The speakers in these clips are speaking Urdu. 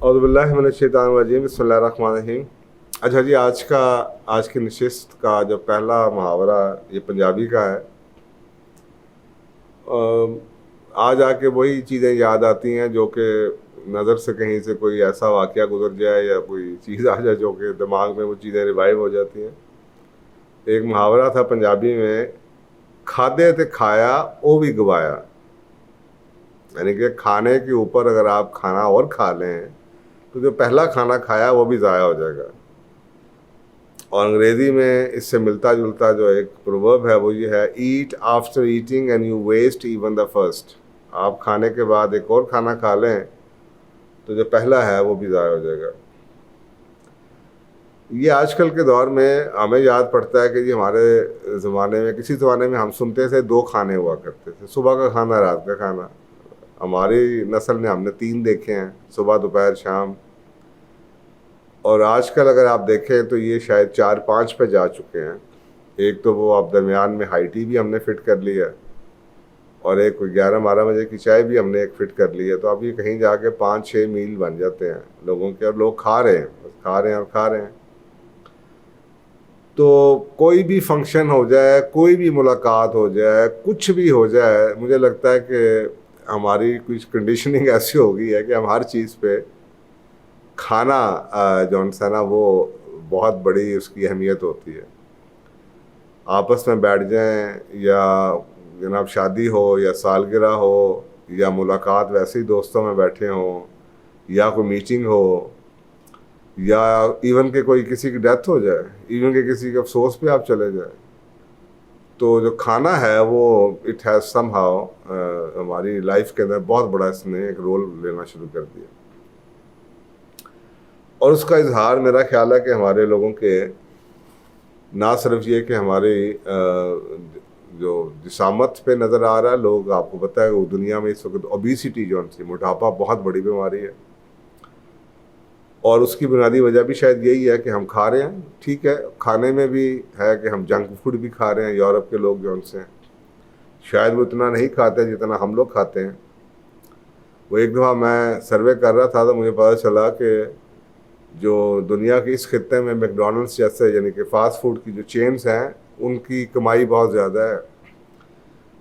اعوذ باللہ من الشیطان الرجیم، بسم اللہ الرحمن الرحیم۔ اچھا جی، آج کی نشست کا جو پہلا محاورہ یہ پنجابی کا ہے۔ آج آ کے وہی چیزیں یاد آتی ہیں جو کہ نظر سے کہیں سے کوئی ایسا واقعہ گزر جائے یا کوئی چیز آ جائے جو کہ دماغ میں وہ چیزیں ریوائیو ہو جاتی ہیں۔ ایک محاورہ تھا پنجابی میں، کھادے تے کھایا او بھی گوایا، یعنی کہ کھانے کے اوپر اگر آپ کھانا اور کھا لیں تو جو پہلا کھانا کھایا وہ بھی ضائع ہو جائے گا۔ اور انگریزی میں اس سے ملتا جلتا جو ایک پروورب ہے وہ یہ ہے، eat after eating and you waste even the first. آپ کھانے کے بعد ایک اور کھانا کھا لیں تو جو پہلا ہے وہ بھی ضائع ہو جائے گا۔ یہ آج کل کے دور میں ہمیں یاد پڑتا ہے کہ یہ ہمارے زمانے میں، کسی زمانے میں ہم سنتے تھے 2 کھانے ہوا کرتے تھے، صبح کا کھانا، رات کا کھانا۔ ہماری نسل نے ہم نے 3 دیکھے ہیں، صبح دوپہر شام۔ اور آج کل اگر آپ دیکھیں تو یہ شاید 4-5 پہ جا چکے ہیں۔ ایک تو وہ اب درمیان میں ہائی ٹی بھی ہم نے فٹ کر لی ہے، اور ایک 11-12 بجے کی چائے بھی ہم نے ایک فٹ کر لی ہے۔ تو اب یہ کہیں جا کے 5-6 میل بن جاتے ہیں لوگوں کے، اور لوگ کھا رہے ہیں، کھا رہے ہیں اور کھا رہے ہیں۔ تو کوئی بھی فنکشن ہو جائے، کوئی بھی ملاقات ہو جائے، کچھ بھی ہو جائے، مجھے لگتا ہے کہ ہماری کچھ کنڈیشننگ ایسی ہو گئی ہے کہ ہم ہر چیز پہ کھانا جو ہے نا وہ بہت بڑی اس کی اہمیت ہوتی ہے۔ آپس میں بیٹھ جائیں، یا جناب شادی ہو یا سالگرہ ہو یا ملاقات ویسے ہی دوستوں میں بیٹھے ہوں، یا کوئی میٹنگ ہو، یا ایون کہ کوئی کسی کی ڈیتھ ہو جائے، ایون کہ کسی کے افسوس پہ آپ چلے جائیں، تو جو کھانا ہے وہ اٹ ہیز سم ہاؤ ہماری لائف کے اندر بہت بڑا اس نے ایک رول لینا شروع کر دیا۔ اور اس کا اظہار میرا خیال ہے کہ ہمارے لوگوں کے نہ صرف یہ کہ ہماری جو جسامت پہ نظر آ رہا ہے، لوگ، آپ کو پتہ ہے وہ دنیا میں اس وقت اوبیسٹی جو ہے، موٹاپا بہت بڑی بیماری ہے، اور اس کی بنیادی وجہ بھی شاید یہی ہے کہ ہم کھا رہے ہیں۔ ٹھیک ہے، کھانے میں بھی ہے کہ ہم جنک فوڈ بھی کھا رہے ہیں۔ یورپ کے لوگ جو ان سے شاید وہ اتنا نہیں کھاتے جتنا ہم لوگ کھاتے ہیں۔ وہ ایک دفعہ میں سروے کر رہا تھا تو مجھے پتہ چلا کہ جو دنیا کے اس خطے میں میکڈونلڈس جیسے یعنی کہ فاسٹ فوڈ کی جو چینز ہیں، ان کی کمائی بہت زیادہ ہے،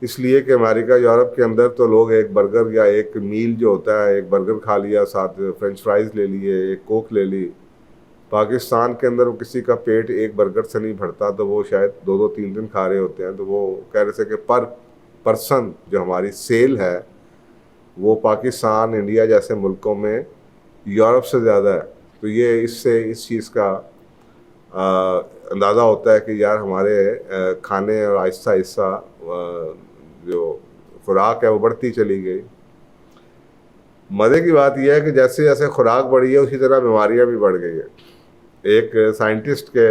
اس لیے کہ امریکہ، یورپ کے اندر تو لوگ ایک برگر یا ایک میل جو ہوتا ہے، ایک برگر کھا لیا، ساتھ فرینچ فرائز لے لیے، ایک کوک لے لی۔ پاکستان کے اندر وہ کسی کا پیٹ ایک برگر سے نہیں بھرتا، تو وہ شاید 2-3 کھا رہے ہوتے ہیں۔ تو وہ کہہ رہے تھے کہ پر پرسن جو ہماری سیل ہے وہ پاکستان، انڈیا جیسے ملکوں میں یورپ سے زیادہ ہے۔ تو یہ اس چیز کا اندازہ ہوتا ہے کہ یار ہمارے کھانے اور آہستہ آہستہ جو خوراک ہے وہ بڑھتی چلی گئی۔ مزے کی بات یہ ہے کہ جیسے جیسے خوراک بڑھی ہے اسی طرح بیماریاں بھی بڑھ گئی ہے۔ ایک سائنٹسٹ کے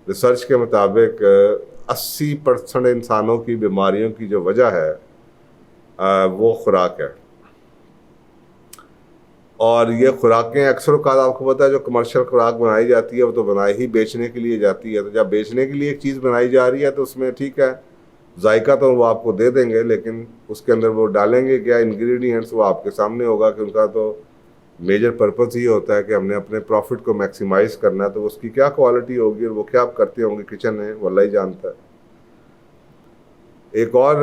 ریسرچ کے مطابق 80% انسانوں کی بیماریوں کی جو وجہ ہے وہ خوراک ہے۔ اور یہ خوراکیں اکثر اوقات آپ کو پتہ ہے جو کمرشل خوراک بنائی جاتی ہے وہ تو بنائی ہی بیچنے کے لیے جاتی ہے۔ تو جب بیچنے کے لیے ایک چیز بنائی جا رہی ہے تو اس میں ٹھیک ہے ذائقہ تو وہ آپ کو دے دیں گے، لیکن اس کے اندر وہ ڈالیں گے کیا انگریڈینٹس وہ آپ کے سامنے ہوگا کہ ان کا تو میجر پرپز یہ ہوتا ہے کہ ہم نے اپنے پروفٹ کو میکسیمائز کرنا ہے۔ تو اس کی کیا کوالٹی ہوگی اور وہ کیا کرتے ہوں گے کچن میں، وہ اللہ ہی جانتا ہے۔ ایک اور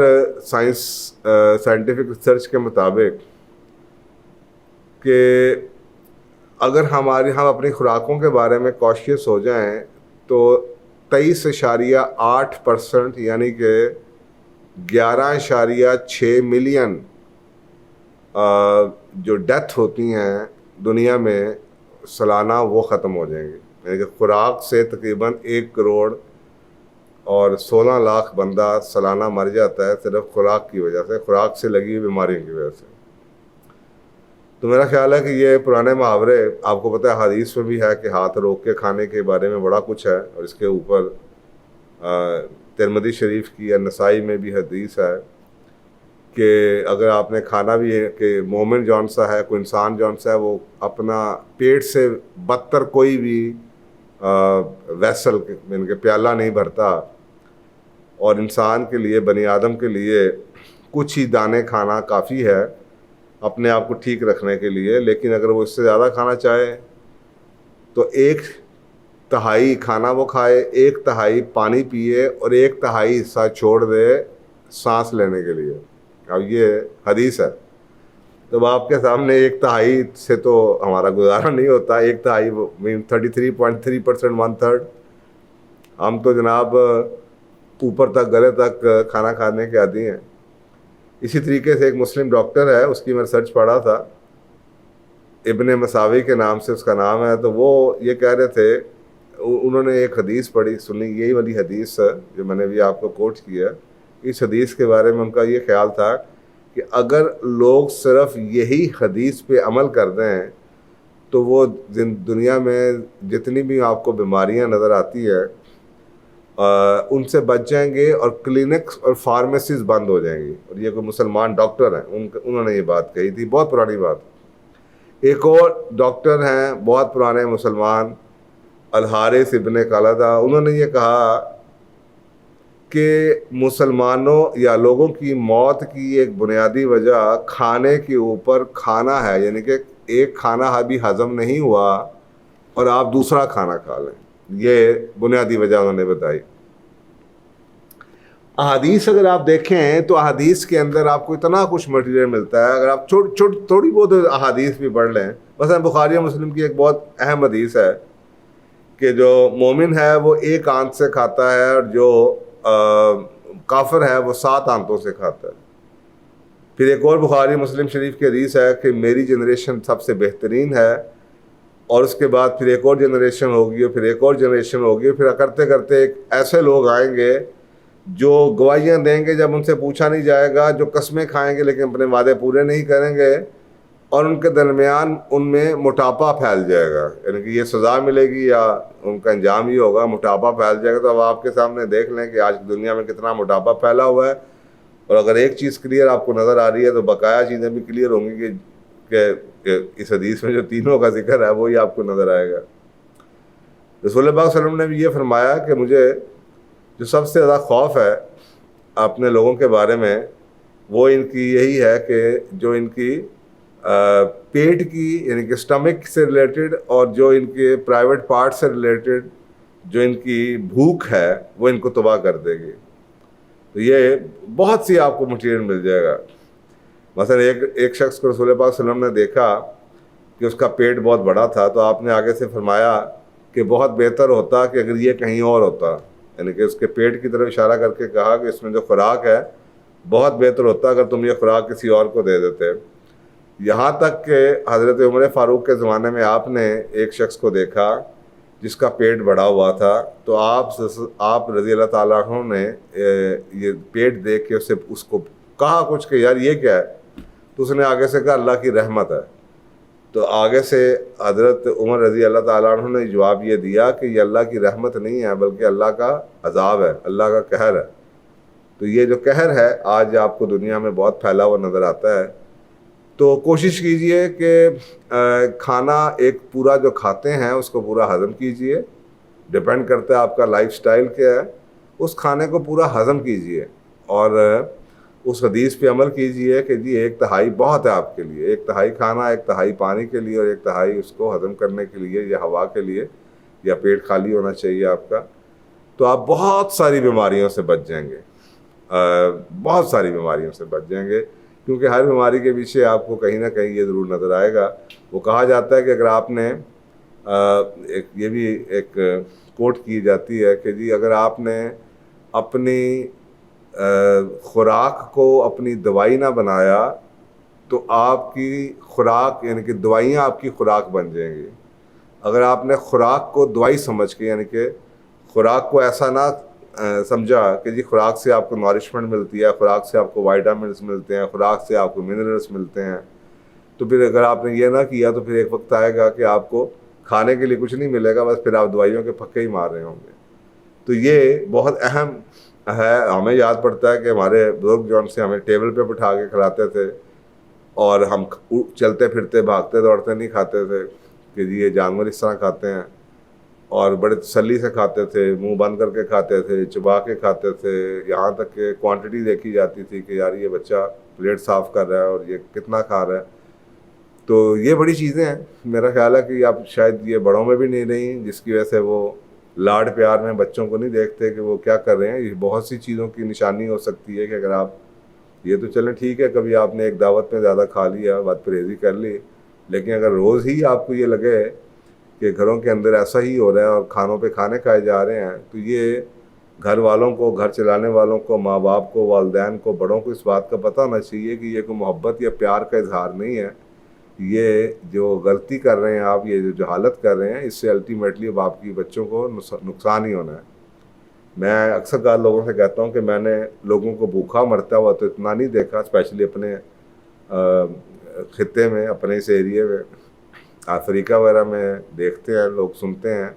سائنٹیفک ریسرچ کے مطابق کہ اگر ہم اپنی خوراکوں کے بارے میں کاشیس ہو جائیں تو 23.8% یعنی کہ 11.6 ملین جو ڈیتھ ہوتی ہیں دنیا میں سالانہ وہ ختم ہو جائیں گے۔ یعنی کہ خوراک سے تقریباً 1 کروڑ اور 16 لاکھ بندہ سالانہ مر جاتا ہے صرف خوراک کی وجہ سے، خوراک سے لگی ہوئی بیماریوں کی وجہ سے۔ تو میرا خیال ہے کہ یہ پرانے محاورے، آپ کو پتہ ہے حدیث میں بھی ہے کہ ہاتھ روک کے کھانے کے بارے میں بڑا کچھ ہے، اور اس کے اوپر ترمذی شریف کی یا نسائی میں بھی حدیث ہے کہ اگر آپ نے کھانا بھی ہے کہ مومن جون سا ہے، کوئی انسان جون سا ہے، وہ اپنا پیٹ سے بدتر کوئی بھی ویسل یعنی کہ پیالہ نہیں بھرتا، اور انسان کے لیے، بنی آدم کے لیے کچھ ہی دانے کھانا کافی ہے۔ اپنے آپ کو ٹھیک رکھنے کے لیے، لیکن اگر وہ اس سے زیادہ کھانا چاہے تو 1/3 کھانا وہ کھائے، 1/3 پانی پیے اور 1/3 حصہ چھوڑ دے سانس لینے کے لیے۔ اب یہ حدیث ہے، تو آپ کے سامنے 1/3 سے تو ہمارا گزارا نہیں ہوتا۔ 1/3 مین 33.3%، 1/3۔ ہم تو جناب اوپر تک گلے تک کھانا کھانے کے عادی ہیں۔ اسی طریقے سے ایک مسلم ڈاکٹر ہے، اس کی میں ریسرچ پڑھا تھا، ابن مساوی کے نام سے اس کا نام ہے، تو وہ یہ کہہ رہے تھے، انہوں نے ایک حدیث پڑھی سنی، یہی والی حدیث جو میں نے بھی آپ کو کوٹ کیا، اس حدیث کے بارے میں ان کا یہ خیال تھا کہ اگر لوگ صرف یہی حدیث پہ عمل کر دیں تو وہ دنیا میں جتنی بھی آپ کو بیماریاں نظر آتی ہے ان سے بچ جائیں گے، اور کلینکس اور فارمیسیز بند ہو جائیں گی۔ اور یہ کوئی مسلمان ڈاکٹر ہیں، انہوں نے یہ بات کہی تھی، بہت پرانی بات۔ ایک اور ڈاکٹر ہیں بہت پرانے مسلمان، الحارث ابن قلدہ، انہوں نے یہ کہا کہ مسلمانوں یا لوگوں کی موت کی ایک بنیادی وجہ کھانے کے اوپر کھانا ہے، یعنی کہ ایک کھانا بھی ہضم نہیں ہوا اور آپ دوسرا کھانا کھا لیں، یہ بنیادی وجہ انہوں نے بتائی۔ احادیث اگر آپ دیکھیں تو احادیث کے اندر آپ کو اتنا کچھ مٹیریل ملتا ہے، اگر آپ تھوڑی بہت احادیث بھی پڑھ لیں۔ مثلا بخاری و مسلم کی ایک بہت اہم حدیث ہے کہ جو مومن ہے وہ 1 آنت سے کھاتا ہے، اور جو کافر ہے وہ 7 آنتوں سے کھاتا ہے۔ پھر ایک اور بخاری مسلم شریف کی حدیث ہے کہ میری جنریشن سب سے بہترین ہے، اور اس کے بعد پھر ایک اور جنریشن ہوگی، اور پھر ایک اور جنریشن ہوگی، پھر کرتے کرتے ایک ایسے لوگ آئیں گے جو گواہیاں دیں گے جب ان سے پوچھا نہیں جائے گا، جو قسمیں کھائیں گے لیکن اپنے وعدے پورے نہیں کریں گے، اور ان کے درمیان ان میں موٹاپا پھیل جائے گا، یعنی کہ یہ سزا ملے گی یا ان کا انجام یہ ہوگا، موٹاپا پھیل جائے گا۔ تو اب آپ کے سامنے دیکھ لیں کہ آج دنیا میں کتنا موٹاپا پھیلا ہوا ہے، اور اگر ایک چیز کلیئر آپ کو نظر آ رہی ہے تو بقایا چیزیں بھی کلیئر ہوں گی کہ اس حدیث میں جو تینوں کا ذکر ہے وہی آپ کو نظر آئے گا۔ رسول اللہ صلی اللہ علیہ وسلم نے بھی یہ فرمایا کہ مجھے جو سب سے زیادہ خوف ہے اپنے لوگوں کے بارے میں وہ ان کی یہی ہے کہ جو ان کی پیٹ کی یعنی کہ اسٹمک سے ریلیٹڈ اور جو ان کے پرائیویٹ پارٹ سے ریلیٹڈ جو ان کی بھوک ہے وہ ان کو تباہ کر دے گی۔ تو یہ بہت سی آپ کو مٹیریل مل جائے گا۔ مثلا ایک شخص کو رسول پاک صلی اللہ علیہ وسلم نے دیکھا کہ اس کا پیٹ بہت بڑا تھا، تو آپ نے آگے سے فرمایا کہ بہت بہتر ہوتا کہ اگر یہ کہیں اور ہوتا، یعنی کہ اس کے پیٹ کی طرف اشارہ کر کے کہا کہ اس میں جو خوراک ہے بہت بہتر ہوتا اگر تم یہ خوراک کسی اور کو دے دیتے۔ یہاں تک کہ حضرت عمر فاروق کے زمانے میں آپ نے ایک شخص کو دیکھا جس کا پیٹ بڑا ہوا تھا، تو آپ رضی اللہ تعالیٰ عنہ نے یہ پیٹ دیکھ کے اس کو کہا کچھ کہ یار یہ کیا ہے، تو اس نے آگے سے کہا اللہ کی رحمت ہے۔ تو آگے سے حضرت عمر رضی اللہ تعالیٰ عنہ نے جواب یہ دیا کہ یہ اللہ کی رحمت نہیں ہے بلکہ اللہ کا عذاب ہے، اللہ کا قہر ہے۔ تو یہ جو قہر ہے آج آپ کو دنیا میں بہت پھیلا ہوا نظر آتا ہے۔ تو کوشش کیجئے کہ کھانا ایک پورا جو کھاتے ہیں اس کو پورا ہضم کیجئے، ڈیپینڈ کرتا ہے آپ کا لائف سٹائل کیا ہے، اس کھانے کو پورا ہضم کیجئے اور اس حدیث پہ عمل کیجئے کہ جی 1/3 بہت ہے آپ کے لیے، 1/3 کھانا، 1/3 پانی کے لیے اور 1/3 اس کو ہضم کرنے کے لیے یا ہوا کے لیے، یا پیٹ خالی ہونا چاہیے آپ کا۔ تو آپ بہت ساری بیماریوں سے بچ جائیں گے، بہت ساری بیماریوں سے بچ جائیں گے، کیونکہ ہر بیماری کے پیچھے آپ کو کہیں نہ کہیں یہ ضرور نظر آئے گا۔ وہ کہا جاتا ہے کہ اگر آپ نے یہ بھی ایک کوٹ کی جاتی ہے کہ جی اگر آپ نے اپنی خوراک کو اپنی دوائی نہ بنایا تو آپ کی خوراک یعنی کہ دوائیاں آپ کی خوراک بن جائیں گی۔ اگر آپ نے خوراک کو دوائی سمجھ کے یعنی کہ خوراک کو ایسا نہ سمجھا کہ جی خوراک سے آپ کو نورشمنٹ ملتی ہے، خوراک سے آپ کو وائٹامنس ملتے ہیں، خوراک سے آپ کو منرلس ملتے ہیں، تو پھر اگر آپ نے یہ نہ کیا تو پھر ایک وقت آئے گا کہ آپ کو کھانے کے لیے کچھ نہیں ملے گا، بس پھر آپ دوائیوں کے پھکے ہی مار رہے ہوں گے۔ تو یہ بہت اہم ہے۔ ہمیں یاد پڑتا ہے کہ ہمارے بزرگ جو سے ہمیں ٹیبل پہ بٹھا کے کھلاتے تھے اور ہم چلتے پھرتے بھاگتے دوڑتے نہیں کھاتے تھے کہ جی یہ جانور اس طرح کھاتے ہیں، اور بڑے تسلی سے کھاتے تھے، منہ بند کر کے کھاتے تھے، چبا کے کھاتے تھے، یہاں تک کہ کوانٹٹی دیکھی جاتی تھی کہ یار یہ بچہ پلیٹ صاف کر رہا ہے اور یہ کتنا کھا رہا ہے. تو یہ بڑی چیزیں ہیں. میرا خیال ہے کہ اب شاید یہ بڑوں میں بھی نہیں رہی، جس کی وجہ سے وہ لاڈ پیار میں بچوں کو نہیں دیکھتے کہ وہ کیا کر رہے ہیں. یہ بہت سی چیزوں کی نشانی ہو سکتی ہے کہ اگر آپ یہ تو چلیں ٹھیک ہے کبھی آپ نے ایک دعوت میں زیادہ کھا لیا، بد پرہیزی کر لی، لیکن اگر روز ہی آپ کو یہ لگے کہ گھروں کے اندر ایسا ہی ہو رہا ہے اور کھانوں پہ کھانے کھائے جا رہے ہیں، تو یہ گھر والوں کو، گھر چلانے والوں کو، ماں باپ کو، والدین کو، بڑوں کو اس بات کا پتہ ہونا چاہیے کہ یہ کوئی محبت یا پیار کا اظہار نہیں ہے. یہ جو غلطی کر رہے ہیں آپ، یہ جو جہالت کر رہے ہیں، اس سے الٹیمیٹلی اب آپ کی بچوں کو نقصان ہی ہونا ہے. میں اکثر لوگوں سے کہتا ہوں کہ میں نے لوگوں کو بھوکا مرتا ہوا تو اتنا نہیں دیکھا، اسپیشلی اپنے خطے میں، اپنے اس ایریے میں. افریقہ وغیرہ میں دیکھتے ہیں لوگ، سنتے ہیں،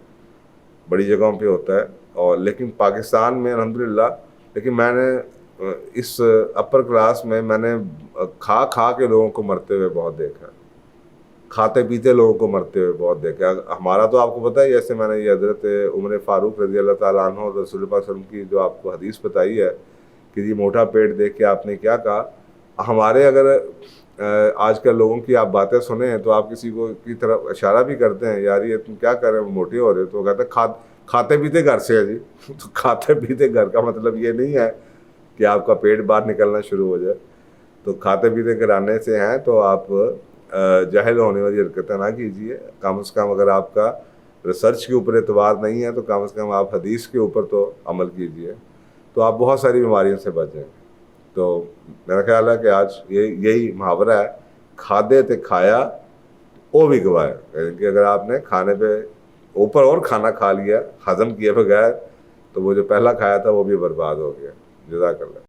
بڑی جگہوں پہ ہوتا ہے. اور لیکن پاکستان میں الحمدللہ، لیکن میں نے اس اپر کلاس میں نے کھا کے لوگوں کو مرتے ہوئے بہت دیکھا، کھاتے پیتے لوگوں کو مرتے ہوئے بہت دیکھا. ہمارا تو آپ کو پتہ ہے، جیسے میں نے یہ حضرت عمر فاروق رضی اللہ تعالیٰ عنہ اور رسول اللہ صلی اللہ علیہ وسلم کی جو آپ کو حدیث بتائی ہے کہ یہ موٹا پیٹ دیکھ کے آپ نے کیا کہا. ہمارے اگر آج کل لوگوں کی آپ باتیں سنیں ہیں تو آپ کسی کو کی طرف اشارہ بھی کرتے ہیں، یار یہ تم کیا کر رہے ہو، موٹے ہو رہے، تو کہتے ہیں کھاتے پیتے گھر سے ہے جی. تو کھاتے پیتے گھر کا مطلب یہ نہیں ہے کہ آپ کا پیٹ باہر نکلنا شروع ہو جائے. تو کھاتے پیتے گھرانے سے ہیں تو آپ جاہل ہونے والی حرکتیں نہ کیجیے. کم از کم اگر آپ کا ریسرچ کے اوپر اعتبار نہیں ہے تو کم از کم آپ حدیث کے اوپر تو عمل کیجیے، تو آپ بہت ساری بیماریوں سے بچیں. تو میرا خیال ہے کہ آج یہی محاورہ ہے، کھادے تے کھایا وہ بھی گوایا، یعنی کہ اگر آپ نے کھانے پہ اوپر اور کھانا کھا لیا ہضم کیے بغیر تو وہ جو پہلا کھایا تھا وہ بھی برباد ہو گیا. جزاک اللہ.